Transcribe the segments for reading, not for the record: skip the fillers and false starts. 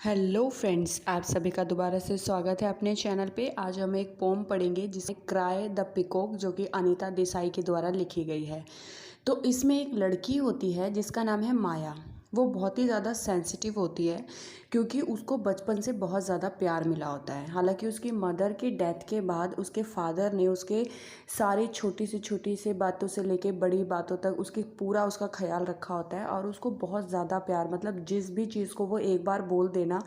Hello friends, आप सभी का दोबारा से स्वागत है अपने चैनल पे। आज हम एक पोम पढ़ेंगे जिसमें क्राई द पिकॉक, जो कि अनीता देसाई के द्वारा लिखी गई है। तो इसमें एक लड़की होती है जिसका नाम है माया। वो बहुत ही ज़्यादा सेंसिटिव होती है क्योंकि उसको बचपन से बहुत ज़्यादा प्यार मिला होता है। हालांकि उसकी मदर की डेथ के बाद उसके फादर ने उसके सारी छोटी सी बातों से लेके बड़ी बातों तक उसकी पूरा उसका ख्याल रखा होता है और उसको बहुत ज़्यादा प्यार, मतलब जिस भी चीज़ को वो एक बार बोल देना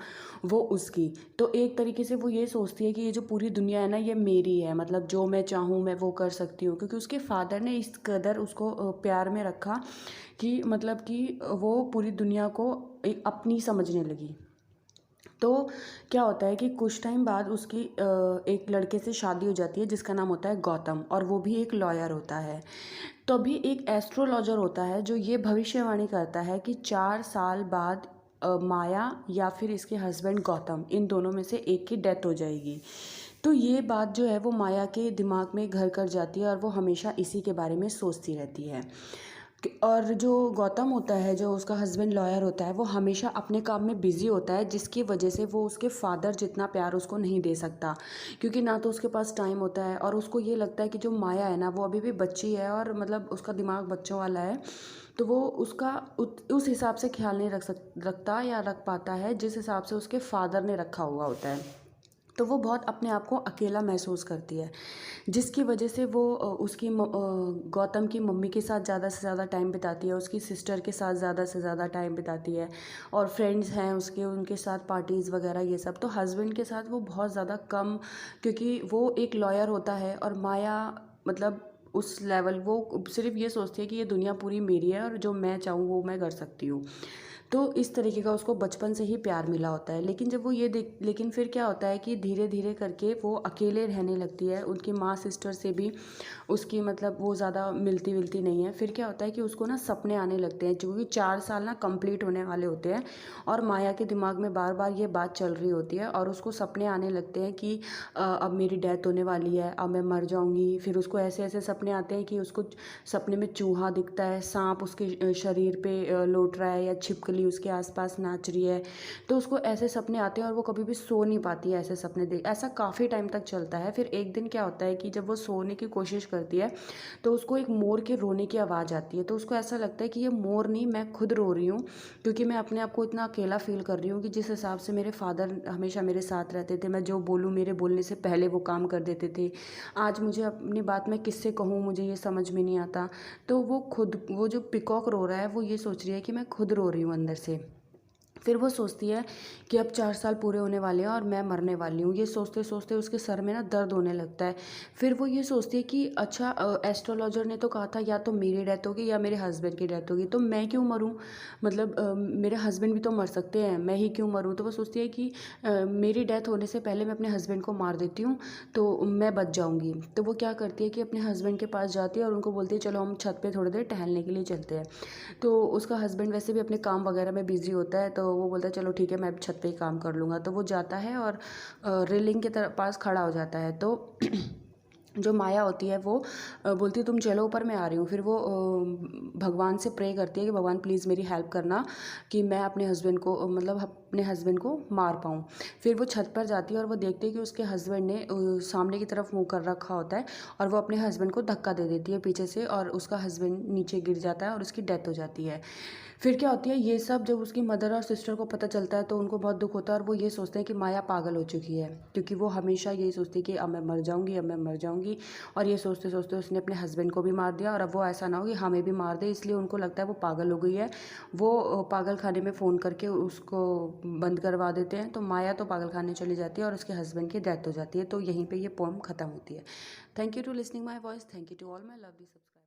वो उसकी। तो एक तरीके से वो ये सोचती है कि ये जो पूरी दुनिया है ना, ये मेरी है, मतलब जो मैं चाहूँ मैं वो कर सकती हूँ, क्योंकि उसके फादर ने इस कदर उसको प्यार में रखा कि मतलब कि वो पूरी दुनिया को एक अपनी समझने लगी। तो क्या होता है कि कुछ टाइम बाद उसकी एक लड़के से शादी हो जाती है जिसका नाम होता है गौतम, और वो भी एक लॉयर होता है। तो अभी एक एस्ट्रोलॉजर होता है जो ये भविष्यवाणी करता है कि 4 साल बाद माया या फिर इसके हस्बैंड गौतम, इन दोनों में से एक की डेथ हो जाएगी। तो ये बात जो है वो माया के दिमाग में घर कर जाती है और वो हमेशा इसी के बारे में सोचती रहती है। और जो गौतम होता है, जो उसका हस्बैंड लॉयर होता है, वो हमेशा अपने काम में बिज़ी होता है, जिसकी वजह से वो उसके फादर जितना प्यार उसको नहीं दे सकता, क्योंकि ना तो उसके पास टाइम होता है। और उसको ये लगता है कि जो माया है ना, वो अभी भी बच्ची है और मतलब उसका दिमाग बच्चों वाला है। तो वो उसका उस हिसाब से ख्याल नहीं रखता या रख पाता है जिस हिसाब से उसके फादर ने रखा हुआ होता है। तो वो बहुत अपने आप को अकेला महसूस करती है, जिसकी वजह से वो गौतम की मम्मी के साथ ज़्यादा से ज़्यादा टाइम बिताती है, उसकी सिस्टर के साथ ज़्यादा से ज़्यादा टाइम बिताती है, और फ्रेंड्स हैं उसके, उनके साथ पार्टीज़ वगैरह ये सब। तो हस्बैंड के साथ वो बहुत ज़्यादा कम, क्योंकि वो एक लॉयर होता है और माया मतलब उस लेवल वो सिर्फ ये सोचती है कि ये दुनिया पूरी मेरी है और जो मैं चाहूँ वो मैं कर सकती हूँ। तो इस तरीके का उसको बचपन से ही प्यार मिला होता है। लेकिन जब वो ये देख लेकिन फिर क्या होता है कि धीरे धीरे करके वो अकेले रहने लगती है। उनकी माँ सिस्टर से भी उसकी मतलब वो ज़्यादा मिलती विलती नहीं है। फिर क्या होता है कि उसको ना सपने आने लगते हैं, क्योंकि 4 साल ना कंप्लीट होने वाले होते हैं और माया के दिमाग में बार बार ये बात चल रही होती है और उसको सपने आने लगते हैं कि अब मेरी डेथ होने वाली है, अब मैं मर जाऊँगी। फिर उसको ऐसे ऐसे सपने आते हैं कि उसको सपने में चूहा दिखता है, सांप उसके शरीर पे लौट रहा है, या छिपकली उसके आसपास नाच रही है। तो उसको ऐसे सपने आते हैं और वो कभी भी सो नहीं पाती है ऐसे सपने देख। ऐसा काफ़ी टाइम तक चलता है। फिर एक दिन क्या होता है कि जब वो सोने की कोशिश करती है तो उसको एक मोर के रोने की आवाज़ आती है। तो उसको ऐसा लगता है कि ये मोर नहीं, मैं खुद रो रही हूँ, क्योंकि मैं अपने आप को इतना अकेला फील कर रही हूँ कि जिस हिसाब से मेरे फादर हमेशा मेरे साथ रहते थे, मैं जो बोलूँ मेरे बोलने से पहले वो काम कर देते थे, आज मुझे अपनी बात मैं किससे कहूँ, मुझे ये समझ में नहीं आता। तो वो जो पिकॉक रो रहा है वो ये सोच रही है कि मैं खुद रो रही हूँ अंदर से। फिर वो सोचती है कि अब 4 साल पूरे होने वाले हैं और मैं मरने वाली हूँ। ये सोचते सोचते उसके सर में ना दर्द होने लगता है। फिर वो ये सोचती है कि अच्छा, एस्ट्रोलॉजर ने तो कहा था या तो मेरी डेथ होगी या मेरे हस्बैंड की डेथ होगी, तो मैं क्यों मरूँ? मतलब मेरे हस्बैंड भी तो मर सकते हैं, मैं ही क्यों मरूँ? तो वो सोचती है कि मेरी डेथ होने से पहले मैं अपने हस्बैंड को मार देती हूँ तो मैं बच जाऊँगी। तो वो क्या करती है कि अपने हस्बैंड के पास जाती है और उनको बोलती है चलो हम छत पर थोड़ी देर टहलने के लिए चलते हैं। तो उसका हस्बैंड वैसे भी अपने काम वगैरह में बिज़ी होता है, तो वो बोलता है चलो ठीक है, मैं छत पे ही काम कर लूँगा। तो वो जाता है और रेलिंग के पास खड़ा हो जाता है। तो जो माया होती है वो बोलती है तुम चलो ऊपर, मैं आ रही हूँ। फिर वो भगवान से प्रे करती है कि भगवान प्लीज़ मेरी हेल्प करना कि मैं अपने हस्बैंड को मतलब अपने हस्बैंड को मार पाऊँ। फिर वो छत पर जाती है और वो देखती है कि उसके हस्बैंड ने सामने की तरफ मुँह कर रखा होता है, और वो अपने हस्बैंड को धक्का दे देती है पीछे से और उसका हस्बैंड नीचे गिर जाता है और उसकी डेथ हो जाती है। फिर क्या होती है, ये सब जब उसकी मदर और सिस्टर को पता चलता है तो उनको बहुत दुख होता है और वो ये सोचते हैं कि माया पागल हो चुकी है, क्योंकि वो हमेशा यही सोचती है कि अब मैं मर जाऊंगी, अब मैं मर जाऊंगी। और ये सोचते सोचते उसने अपने हस्बैंड को भी मार दिया और अब वो ऐसा ना हो कि हमें भी मार दे, इसलिए उनको लगता है वो पागल हो गई है। वो पागल खाने में फ़ोन करके उसको बंद करवा देते हैं। तो माया तो पागल खाने चली जाती है और उसके हस्बैंड की डेथ हो जाती है। तो यहीं पर ये पोएम ख़त्म होती है। Thank you to listening my voice, thank you to all my lovely subscribers.